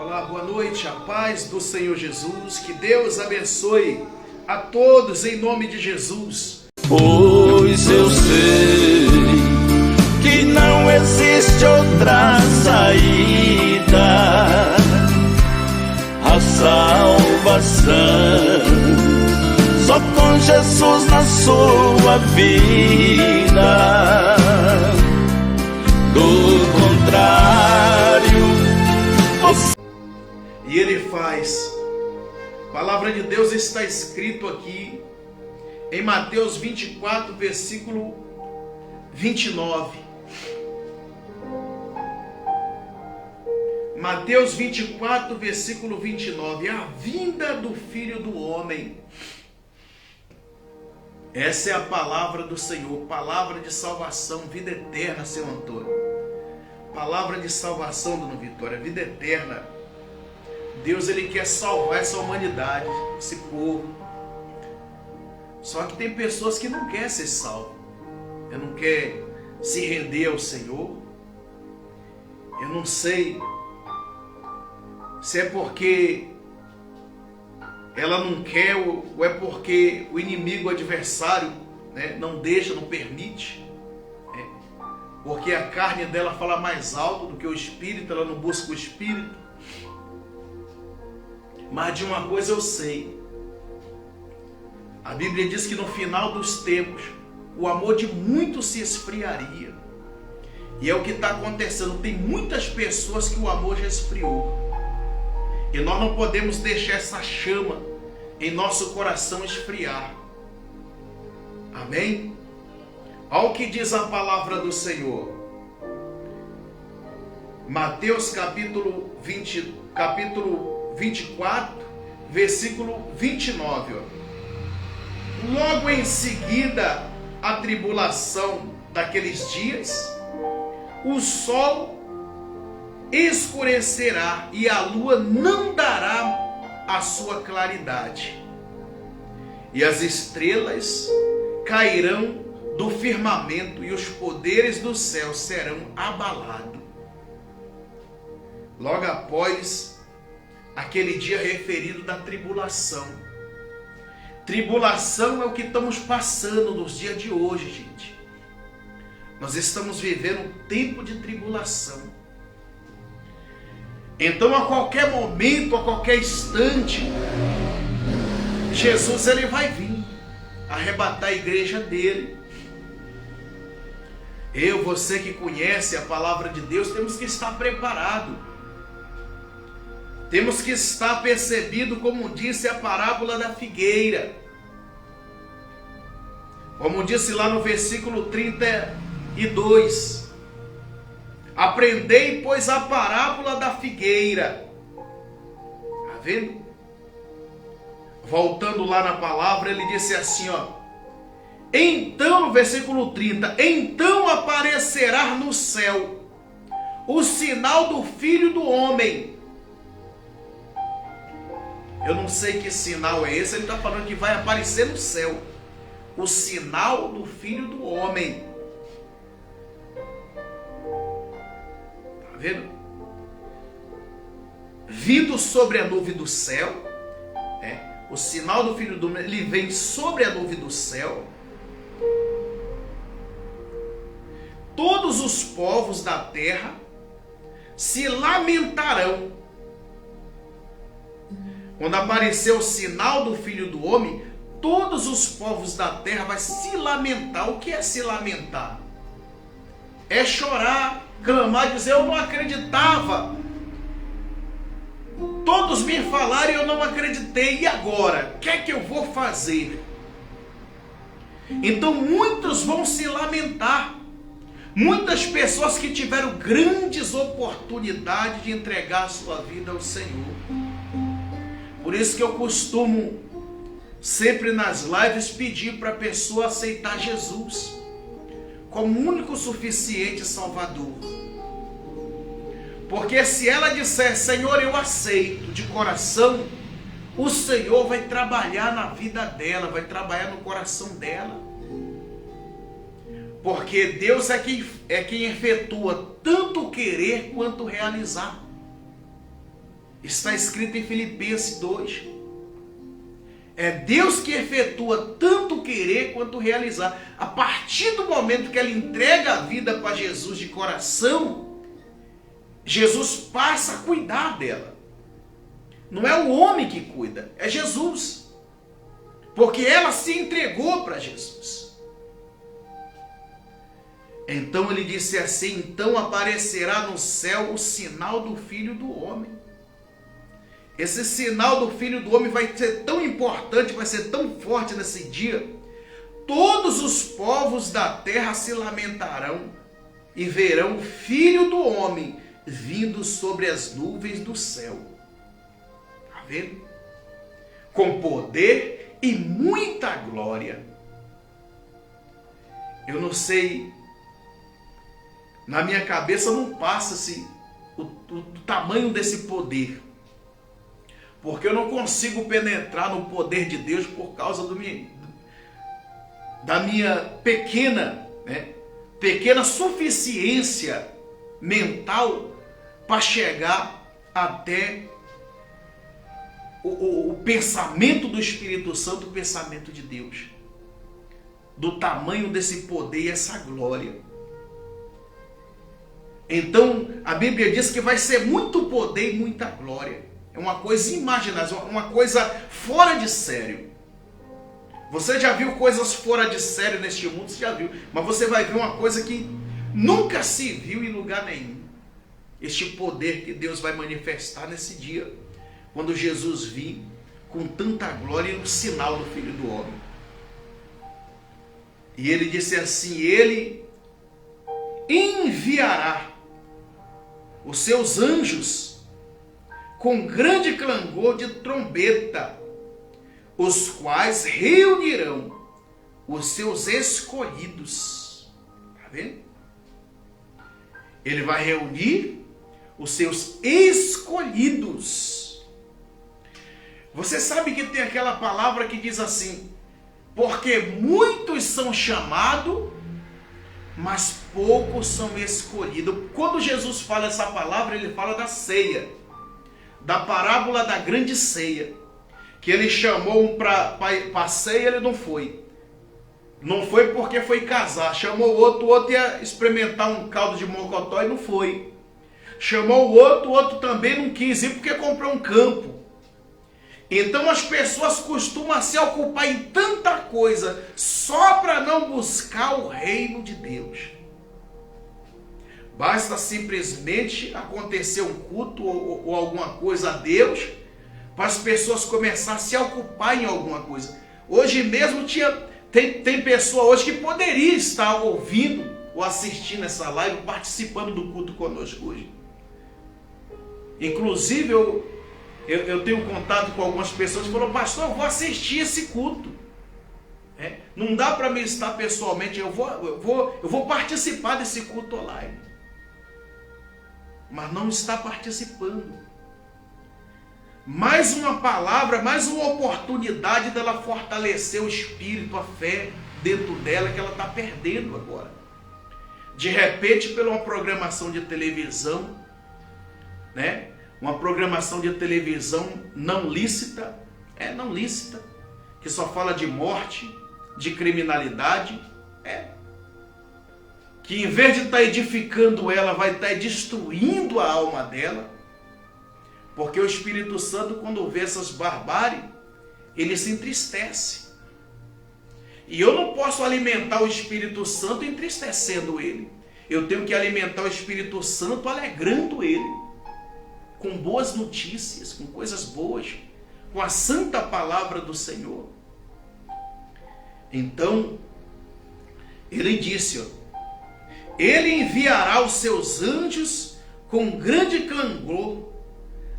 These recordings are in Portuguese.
Olá, boa noite, a paz do Senhor Jesus, que Deus abençoe a todos em nome de Jesus. Pois eu sei que não existe outra saída, a salvação só com Jesus na sua vida. Do contrário, E Ele faz. A palavra de Deus está escrito aqui em Mateus 24, versículo 29. Mateus 24, versículo 29. A vinda do Filho do Homem. Essa é a palavra do Senhor, palavra de salvação, vida eterna, seu Antônio. Palavra de salvação, dona Vitória, vida eterna. Deus, Ele quer salvar essa humanidade, esse povo. Só que tem pessoas que não querem ser salvas. Não quer se render ao Senhor. Eu não sei se é porque ela não quer ou é porque o inimigo, o adversário, não deixa, não permite. Porque a carne dela fala mais alto do que o espírito, ela não busca o espírito. Mas de uma coisa eu sei. A Bíblia diz que no final dos tempos, o amor de muitos se esfriaria. E é o que está acontecendo. Tem muitas pessoas que o amor já esfriou. E nós não podemos deixar essa chama em nosso coração esfriar. Amém? Olha o que diz a palavra do Senhor. Mateus capítulo 24, versículo 29. Logo em seguida a tribulação daqueles dias, o sol escurecerá e a lua não dará a sua claridade, e as estrelas cairão do firmamento e os poderes do céu serão abalados. Logo após aquele dia referido da tribulação. Tribulação é o que estamos passando nos dias de hoje, gente. Nós estamos vivendo um tempo de tribulação. Então, a qualquer momento, a qualquer instante, Jesus ele vai vir arrebatar a igreja dele. Você que conhece a palavra de Deus, temos que estar preparado. Temos que estar percebido, como disse a parábola da figueira. Como disse lá no versículo 32. Aprendei, pois, a parábola da figueira. Está vendo? Voltando lá na palavra, ele disse assim, então, no versículo 30, então aparecerá no céu o sinal do Filho do Homem. Eu não sei que sinal é esse, ele está falando que vai aparecer no céu o sinal do Filho do Homem. Está vendo? Vindo sobre a nuvem do céu, o sinal do Filho do Homem, ele vem sobre a nuvem do céu. Todos os povos da terra se lamentarão. Quando aparecer o sinal do Filho do Homem, todos os povos da terra vão se lamentar. O que é se lamentar? É chorar, clamar, dizer, eu não acreditava. Todos me falaram e eu não acreditei. E agora? O que é que eu vou fazer? Então muitos vão se lamentar. Muitas pessoas que tiveram grandes oportunidades de entregar a sua vida ao Senhor. Por isso que eu costumo sempre nas lives pedir para a pessoa aceitar Jesus como único suficiente Salvador. Porque se ela disser, Senhor, eu aceito de coração, o Senhor vai trabalhar na vida dela, vai trabalhar no coração dela. Porque Deus é quem efetua tanto o querer quanto o realizar. Está escrito em Filipenses 2. É Deus que efetua tanto querer quanto realizar. A partir do momento que ela entrega a vida para Jesus de coração, Jesus passa a cuidar dela. Não é o homem que cuida, é Jesus. Porque ela se entregou para Jesus. Então ele disse assim: então aparecerá no céu o sinal do Filho do Homem. Esse sinal do Filho do Homem vai ser tão importante, vai ser tão forte nesse dia. Todos os povos da terra se lamentarão e verão o Filho do Homem vindo sobre as nuvens do céu. Está vendo? Com poder e muita glória. Eu não sei, na minha cabeça não passa-se o tamanho desse poder. Porque eu não consigo penetrar no poder de Deus por causa da minha pequena suficiência mental para chegar até o pensamento do Espírito Santo, o pensamento de Deus. Do tamanho desse poder e essa glória. Então, a Bíblia diz que vai ser muito poder e muita glória. É uma coisa imaginável, uma coisa fora de sério. Você já viu coisas fora de sério neste mundo? Você já viu. Mas você vai ver uma coisa que nunca se viu em lugar nenhum. Este poder que Deus vai manifestar nesse dia. Quando Jesus vir com tanta glória e um sinal do Filho do Homem. E ele disse assim: ele enviará os seus anjos com grande clangor de trombeta, os quais reunirão os seus escolhidos. Está vendo? Ele vai reunir os seus escolhidos. Você sabe que tem aquela palavra que diz assim: porque muitos são chamados, mas poucos são escolhidos. Quando Jesus fala essa palavra, ele fala da ceia, da parábola da grande ceia, que ele chamou um para a ceia, ele não foi. Não foi porque foi casar. Chamou o outro ia experimentar um caldo de mocotó e não foi. Chamou o outro também não quis ir porque comprou um campo. Então as pessoas costumam se ocupar em tanta coisa só para não buscar o reino de Deus. Basta simplesmente acontecer um culto ou alguma coisa a Deus para as pessoas começarem a se ocupar em alguma coisa. Hoje mesmo tem pessoa hoje que poderia estar ouvindo ou assistindo essa live, participando do culto conosco hoje. Inclusive eu tenho contato com algumas pessoas que falaram: pastor, eu vou assistir esse culto. Não dá para me estar pessoalmente, eu vou participar desse culto online. Mas não está participando. Mais uma palavra, mais uma oportunidade dela fortalecer o espírito, a fé dentro dela, que ela está perdendo agora. De repente, pela uma programação de televisão, uma programação de televisão não lícita, que só fala de morte, de criminalidade, que em vez de estar edificando ela, vai estar destruindo a alma dela, porque o Espírito Santo, quando vê essas barbáries, ele se entristece. E eu não posso alimentar o Espírito Santo entristecendo ele. Eu tenho que alimentar o Espírito Santo alegrando ele, com boas notícias, com coisas boas, com a santa palavra do Senhor. Então, ele disse, ele enviará os seus anjos com grande clangor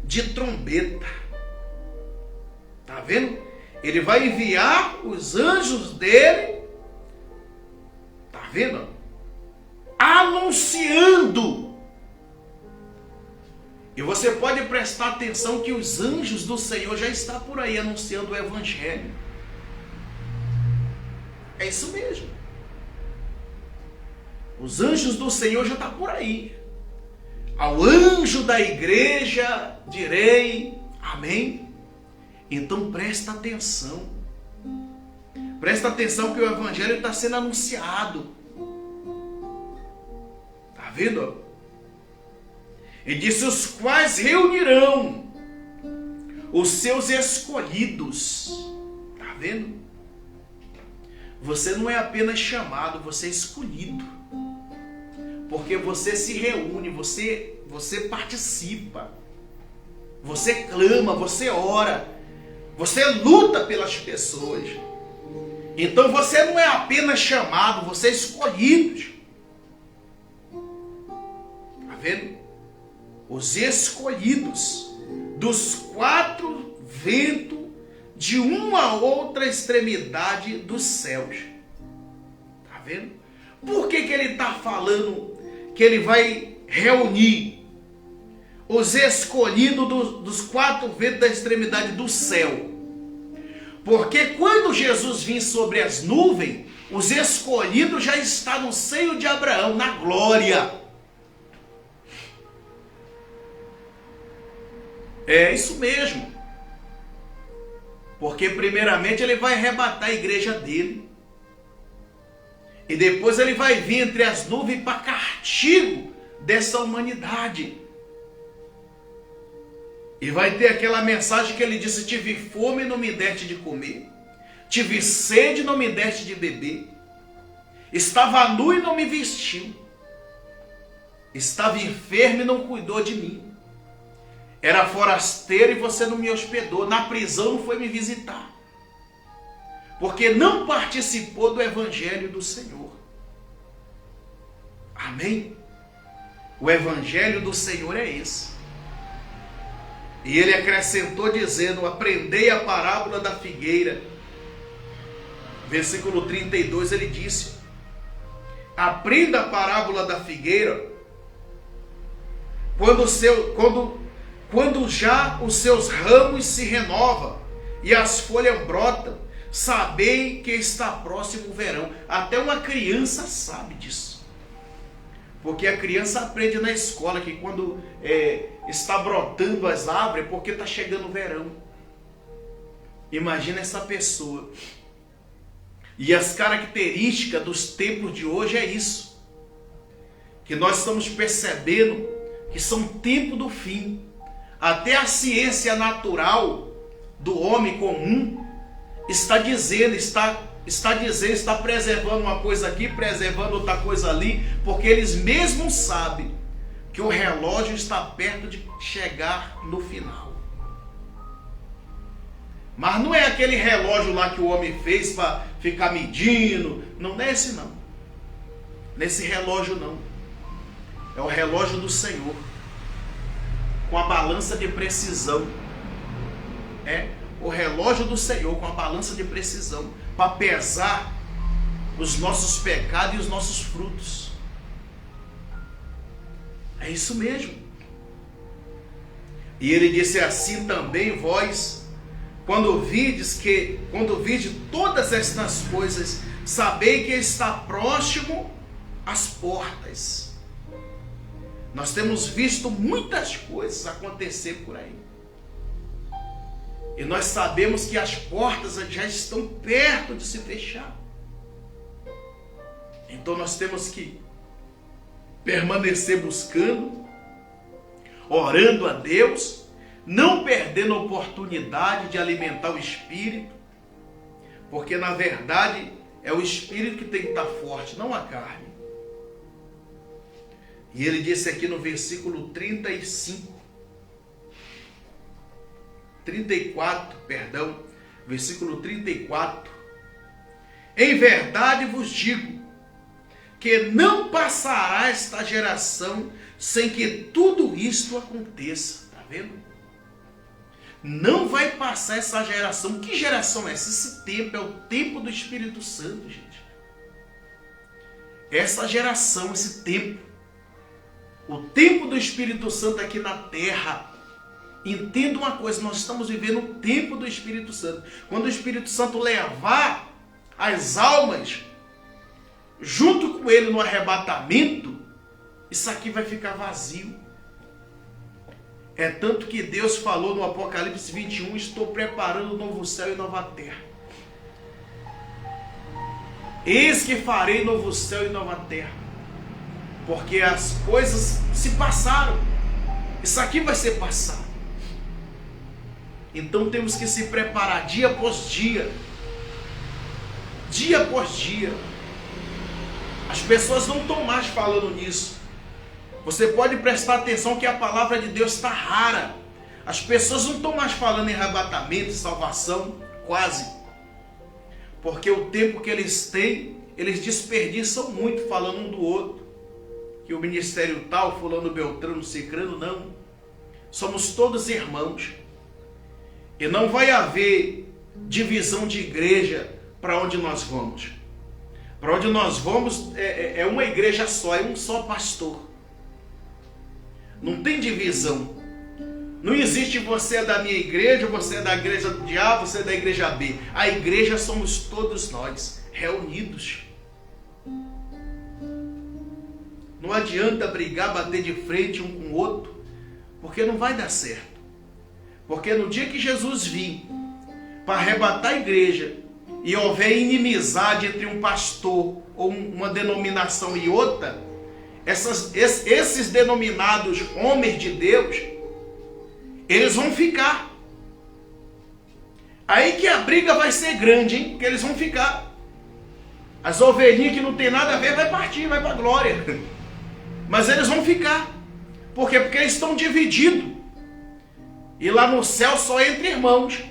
de trombeta. Tá vendo? Ele vai enviar os anjos dele, tá vendo? Anunciando. E você pode prestar atenção que os anjos do Senhor já estão por aí anunciando o Evangelho. É isso mesmo. Os anjos do Senhor já estão por aí, Ao anjo da igreja direi amém. Então presta atenção. Presta atenção que o evangelho está sendo anunciado. Está vendo? E disse: os quais reunirão os seus escolhidos. Está vendo? Você não é apenas chamado, você é escolhido. Porque você se reúne, você participa. Você clama, você ora. Você luta pelas pessoas. Então você não é apenas chamado, você é escolhido. Está vendo? Os escolhidos dos quatro ventos de uma a outra extremidade dos céus. Está vendo? Por que ele está falando que ele vai reunir os escolhidos dos quatro ventos da extremidade do céu? Porque quando Jesus vir sobre as nuvens, os escolhidos já estão no seio de Abraão, na glória. É isso mesmo. Porque primeiramente ele vai arrebatar a igreja dele. E depois ele vai vir entre as nuvens para castigo dessa humanidade. E vai ter aquela mensagem que ele disse: tive fome e não me deste de comer. Tive sede e não me deste de beber. Estava nu e não me vestiu. Estava enfermo e não cuidou de mim. Era forasteiro e você não me hospedou. Na prisão não foi me visitar. Porque não participou do evangelho do Senhor. Amém? O evangelho do Senhor é esse. E ele acrescentou dizendo: aprendei a parábola da figueira. Versículo 32 ele disse: aprenda a parábola da figueira quando já os seus ramos se renovam e as folhas brotam, sabei que está próximo o verão. Até uma criança sabe disso. Porque a criança aprende na escola que quando está brotando as árvores é porque está chegando o verão. Imagina essa pessoa. E as características dos tempos de hoje é isso. Que nós estamos percebendo que são tempos do fim. Até a ciência natural do homem comum está dizendo, está preservando uma coisa aqui, preservando outra coisa ali, porque eles mesmos sabem que o relógio está perto de chegar no final. Mas não é aquele relógio lá que o homem fez para ficar medindo, não é esse não. Nesse relógio não. É o relógio do Senhor, com a balança de precisão. É o relógio do Senhor com a balança de precisão, para pesar os nossos pecados e os nossos frutos. É isso mesmo. E ele disse assim também: vós, quando vides todas estas coisas, sabei que está próximo às portas. Nós temos visto muitas coisas acontecer por aí. E nós sabemos que as portas já estão perto de se fechar. Então nós temos que permanecer buscando, orando a Deus, não perdendo a oportunidade de alimentar o Espírito, porque na verdade é o Espírito que tem que estar forte, não a carne. E ele disse aqui no versículo 34, versículo 34: em verdade vos digo, que não passará esta geração sem que tudo isto aconteça. Está vendo? Não vai passar essa geração. Que geração é essa? Esse tempo é o tempo do Espírito Santo, gente. Essa geração, esse tempo, o tempo do Espírito Santo aqui na terra. Entenda uma coisa, nós estamos vivendo o tempo do Espírito Santo. Quando o Espírito Santo levar as almas junto com ele no arrebatamento, isso aqui vai ficar vazio. É tanto que Deus falou no Apocalipse 21, estou preparando um novo céu e nova terra. Eis que farei novo céu e nova terra. Porque as coisas se passaram. Isso aqui vai ser passado. Então temos que se preparar dia após dia. Dia após dia. As pessoas não estão mais falando nisso. Você pode prestar atenção que a palavra de Deus está rara. As pessoas não estão mais falando em arrebatamento, salvação, quase. Porque o tempo que eles têm, eles desperdiçam muito falando um do outro. Que o ministério tal, fulano, beltrano, cicrano, não. Somos todos irmãos. E não vai haver divisão de igreja para onde nós vamos. Para onde nós vamos é uma igreja só, é um só pastor. Não tem divisão. Não existe você é da minha igreja, você é da igreja de A, você é da igreja B. A igreja somos todos nós, reunidos. Não adianta brigar, bater de frente um com o outro, porque não vai dar certo. Porque no dia que Jesus vir para arrebatar a igreja e houver inimizade entre um pastor ou uma denominação e outra, esses denominados homens de Deus, eles vão ficar. Aí que a briga vai ser grande, hein? Porque eles vão ficar. As ovelhinhas que não tem nada a ver vai partir, vai para a glória. Mas eles vão ficar. Por quê? Porque eles estão divididos. E lá no céu só entra irmãos.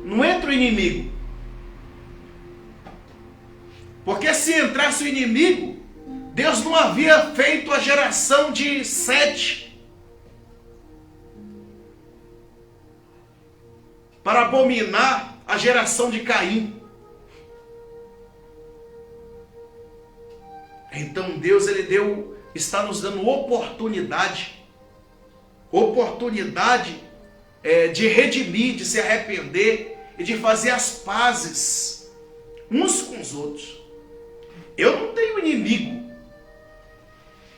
Não entra o inimigo. Porque se entrasse o inimigo, Deus não havia feito a geração de Sete para abominar a geração de Caim. Então Deus está nos dando oportunidade de redimir, de se arrepender e de fazer as pazes uns com os outros. Eu não tenho inimigo.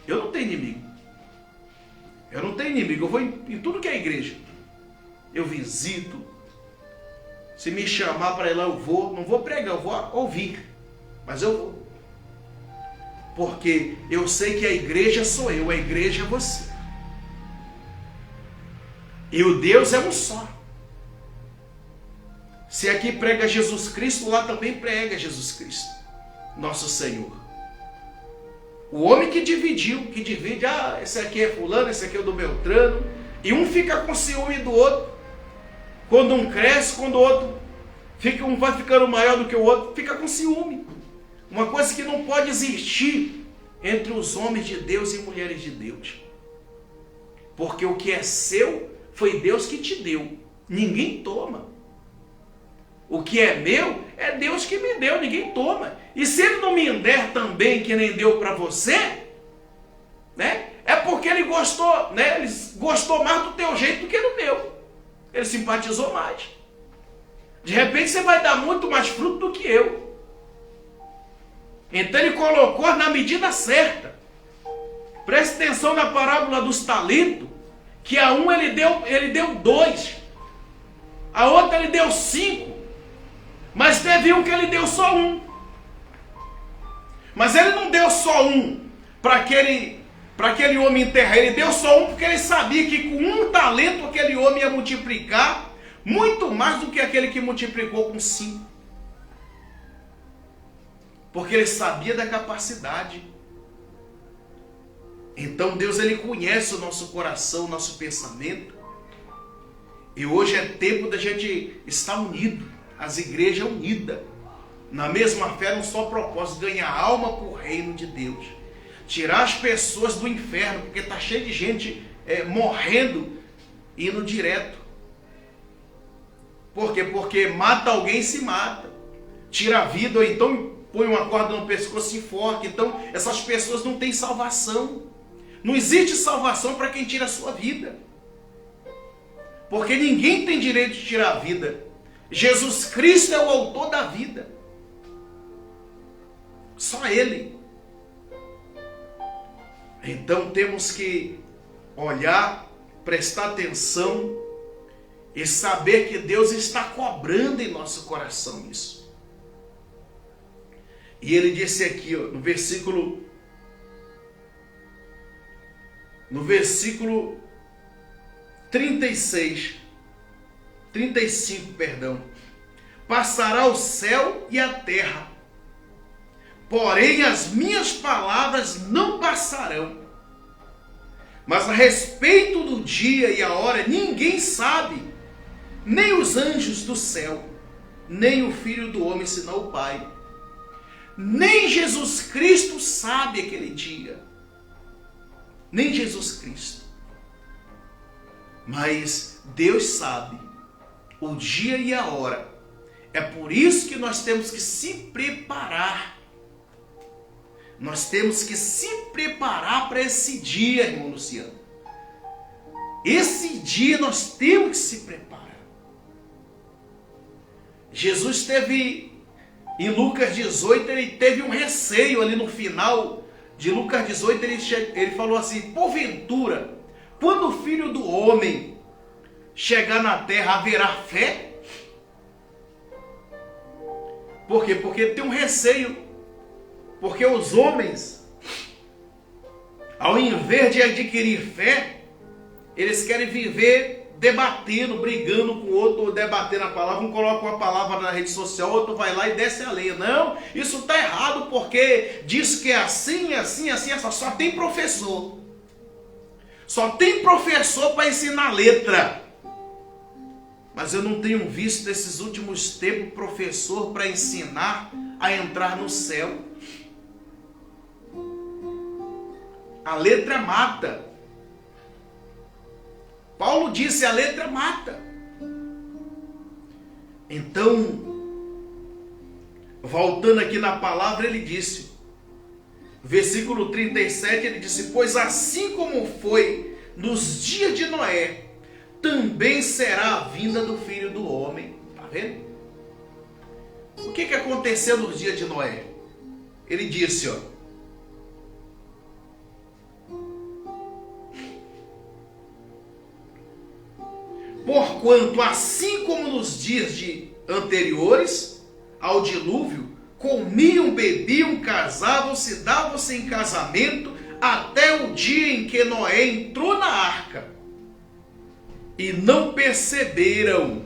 Eu não tenho inimigo. Eu vou em tudo que é igreja. Eu visito. Se me chamar para ir lá, eu vou. Não vou pregar, eu vou ouvir. Mas eu vou. Porque eu sei que a igreja sou eu, a igreja é você. E o Deus é um só. Se aqui prega Jesus Cristo, lá também prega Jesus Cristo, nosso Senhor. O homem que divide, esse aqui é fulano, esse aqui é do Beltrano, e um fica com ciúme do outro. Quando um cresce, quando o outro um vai ficando maior do que o outro, fica com ciúme. Uma coisa que não pode existir entre os homens de Deus e mulheres de Deus. Porque o que é seu foi Deus que te deu. Ninguém toma. O que é meu é Deus que me deu, ninguém toma. E se ele não me der também, que nem deu para você, né? É porque ele gostou, né? Ele gostou mais do teu jeito do que do meu. Ele simpatizou mais. De repente você vai dar muito mais fruto do que eu. Então ele colocou na medida certa. Preste atenção na parábola dos talentos, que a um ele deu 2, a outra ele deu 5, mas teve um que ele deu só 1. Mas ele não deu só 1 para aquele homem enterrar, ele deu só 1 porque ele sabia que com 1 talento aquele homem ia multiplicar muito mais do que aquele que multiplicou com 5. Porque ele sabia da capacidade. Então Deus ele conhece o nosso coração, o nosso pensamento. E hoje é tempo da gente estar unido, as igrejas unidas, na mesma fé, num só propósito, ganhar alma para o reino de Deus. Tirar as pessoas do inferno, porque está cheio de gente morrendo, indo direto. Por quê? Porque mata alguém e se mata. Tira a vida, ou então põe uma corda no pescoço e enforca. Então essas pessoas não têm salvação. Não existe salvação para quem tira a sua vida. Porque ninguém tem direito de tirar a vida. Jesus Cristo é o autor da vida. Só Ele. Então temos que olhar prestar atenção e saber que Deus está cobrando em nosso coração isso. E ele disse aqui, ó, no versículo 35, passará o céu e a terra, porém as minhas palavras não passarão. Mas a respeito do dia e a hora ninguém sabe, nem os anjos do céu, nem o Filho do Homem, senão o Pai. Nem Jesus Cristo sabe aquele dia. Nem Jesus Cristo. Mas Deus sabe o dia e a hora. É por isso que nós temos que se preparar. Nós temos que se preparar para esse dia, irmão Luciano. Esse dia nós temos que se preparar. Jesus teve, em Lucas 18, ele teve um receio ali no final de Lucas 18, ele falou assim: porventura, quando o Filho do Homem chegar na terra, haverá fé? Por quê? Porque ele tem um receio. Porque os homens, ao invés de adquirir fé, eles querem viver debatendo, brigando com o outro, ou debatendo a palavra. Um coloca uma palavra na rede social, o outro vai lá e desce a lenha. Não, isso está errado porque diz que é assim, assim, assim. Só tem professor. Só tem professor para ensinar letra. Mas eu não tenho visto nesses últimos tempos professor para ensinar a entrar no céu. A letra mata. Paulo disse: a letra mata. Então, voltando aqui na palavra, ele disse, versículo 37, ele disse: pois assim como foi nos dias de Noé, também será a vinda do Filho do Homem. Está vendo? O que aconteceu nos dias de Noé? Ele disse, ó, porquanto assim como nos dias anteriores ao dilúvio, comiam, bebiam, casavam-se, davam-se em casamento, até o dia em que Noé entrou na arca, e não perceberam.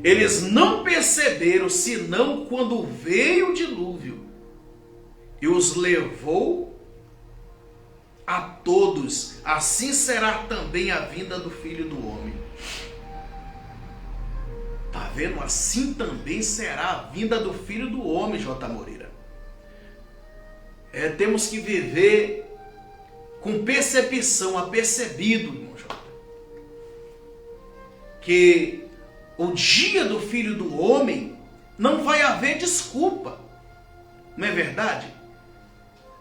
Eles não perceberam, senão quando veio o dilúvio e os levou a todos. Assim será também a vinda do Filho do Homem. Tá vendo? Assim também será a vinda do Filho do Homem, J. Moreira. Temos que viver com percepção, apercebido, irmão J. Que o dia do Filho do Homem não vai haver desculpa. Não é verdade?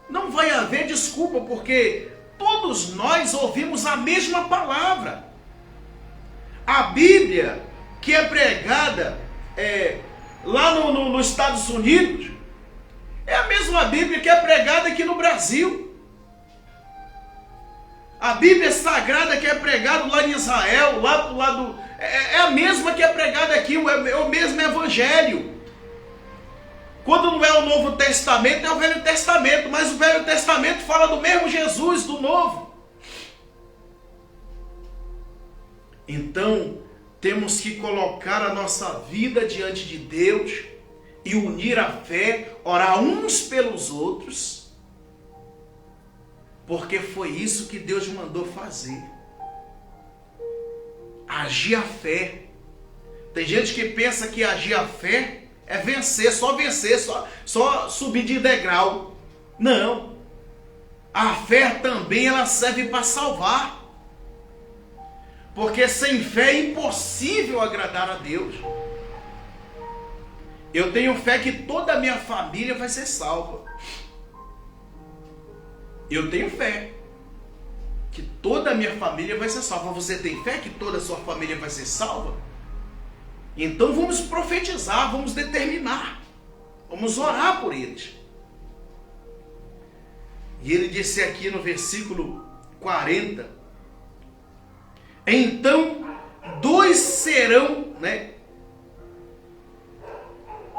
Não vai haver desculpa, porque todos nós ouvimos a mesma palavra. A Bíblia que é pregada lá nos Estados Unidos é a mesma Bíblia que é pregada aqui no Brasil. A Bíblia sagrada que é pregada lá em Israel, lá do lado, é a mesma que é pregada aqui, é o mesmo Evangelho. Quando não é o Novo Testamento, é o Velho Testamento, mas o Velho Testamento fala do mesmo Jesus, do Novo. Então, temos que colocar a nossa vida diante de Deus e unir a fé, orar uns pelos outros, porque foi isso que Deus mandou fazer. Agir a fé. Tem gente que pensa que agir a fé é vencer, só subir de degrau. Não. A fé também ela serve para salvar. Porque sem fé é impossível agradar a Deus. Eu tenho fé que toda a minha família vai ser salva. Eu tenho fé que toda a minha família vai ser salva. Você tem fé que toda a sua família vai ser salva? Então vamos profetizar, vamos determinar, vamos orar por eles. E ele disse aqui no versículo 40, Então, dois serão,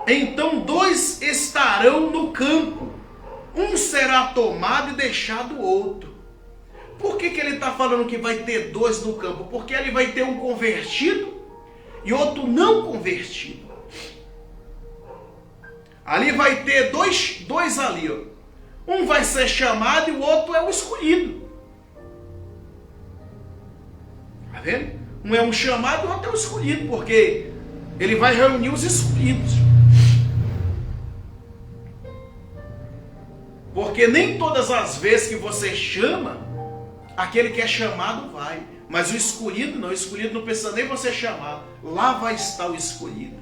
Então dois estarão no campo, um será tomado e deixado o outro. Por que ele está falando que vai ter dois no campo? Porque ele vai ter um convertido e outro não convertido. Ali vai ter dois ali, ó. Um vai ser chamado e o outro é o escolhido. Tá vendo? Um é um chamado e o outro é o escolhido, porque ele vai reunir os escolhidos. Porque nem todas as vezes que você chama, aquele que é chamado vai. Mas o escolhido não. O escolhido não precisa nem você chamar. Lá vai estar o escolhido.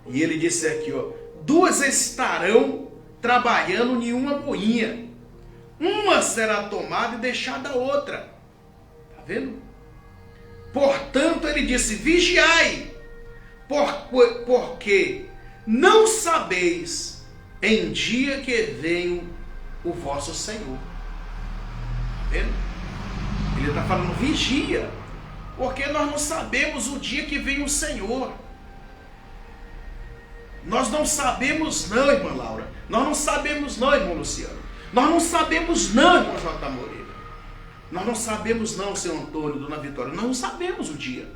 E ele disse aqui, ó. Duas estarão trabalhando em uma moinha. Uma será tomada e deixada a outra. Tá vendo? Portanto, ele disse, vigiai. Porque não sabeis em dia que venha o vosso Senhor. Tá vendo? Ele está falando vigia, porque nós não sabemos o dia que vem o Senhor. Nós não sabemos não, irmã Laura. Nós não sabemos não, irmão Luciano. Nós não sabemos não, irmão J. Moreira. Nós não sabemos não, seu Antônio, dona Vitória. Nós não sabemos o dia.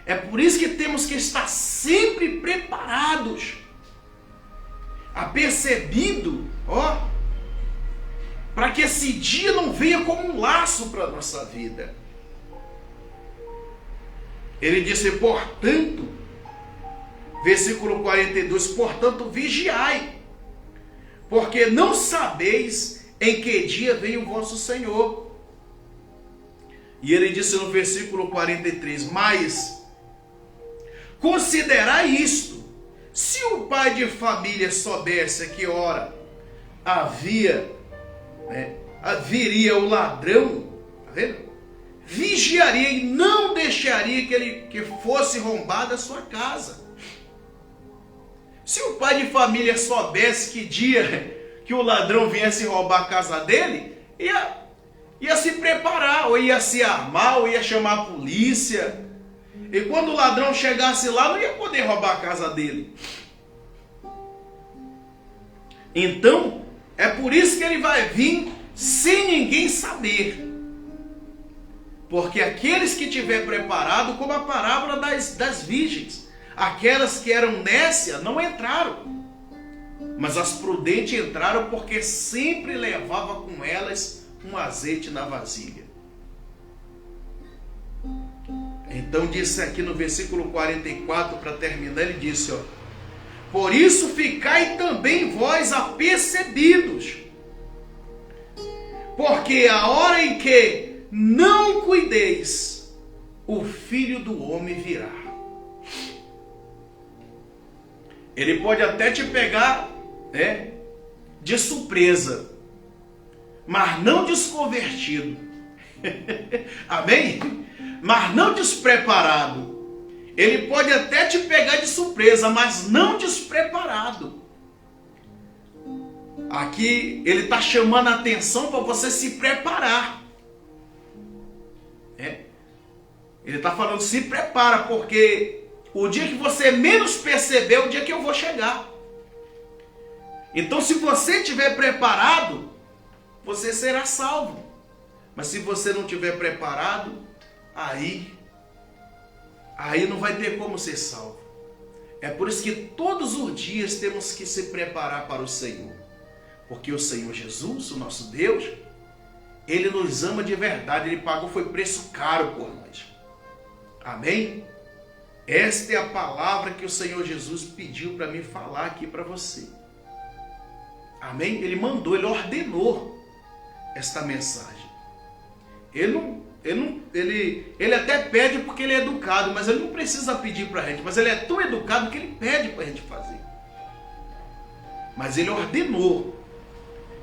É por isso que temos que estar sempre preparados, apercebido, para que esse dia não venha como um laço para a nossa vida. Ele disse, portanto, versículo 42, portanto, vigiai, porque não sabeis em que dia vem o vosso Senhor. E ele disse no versículo 43, mas considerai isto, se o pai de família soubesse a que hora viria o ladrão, tá vendo? Vigiaria e não deixaria que fosse roubada a sua casa. Se o pai de família soubesse que dia que o ladrão viesse roubar a casa dele, ia se preparar, ou ia se armar, ou ia chamar a polícia. E quando o ladrão chegasse lá, não ia poder roubar a casa dele. Então, é por isso que ele vai vir sem ninguém saber. Porque aqueles que tiver preparado, como a parábola das virgens, aquelas que eram nécias não entraram. Mas as prudentes entraram porque sempre levava com elas um azeite na vasilha. Então disse aqui no versículo 44, para terminar, ele disse, por isso ficai também vós apercebidos, porque a hora em que não cuideis, o Filho do Homem virá. Ele pode até te pegar, de surpresa, mas não desconvertido. Amém? Mas não despreparado. Ele pode até te pegar de surpresa, mas não despreparado. Aqui ele está chamando a atenção para você se preparar. Ele está falando, se prepara, porque o dia que você menos perceber, é o dia que eu vou chegar. Então, se você estiver preparado, você será salvo. Mas se você não estiver preparado, aí não vai ter como ser salvo. É por isso que todos os dias temos que se preparar para o Senhor. Porque o Senhor Jesus, o nosso Deus, Ele nos ama de verdade. Ele pagou, foi preço caro por nós. Amém? Esta é a palavra que o Senhor Jesus pediu para mim falar aqui para você. Amém? Ele mandou, Ele ordenou esta mensagem. Ele até pede porque ele é educado, mas ele não precisa pedir para a gente. Mas ele é tão educado que ele pede para a gente fazer. Mas ele ordenou,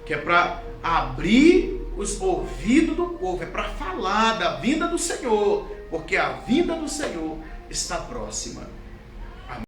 que é para abrir os ouvidos do povo, é para falar da vinda do Senhor, porque a vinda do Senhor está próxima.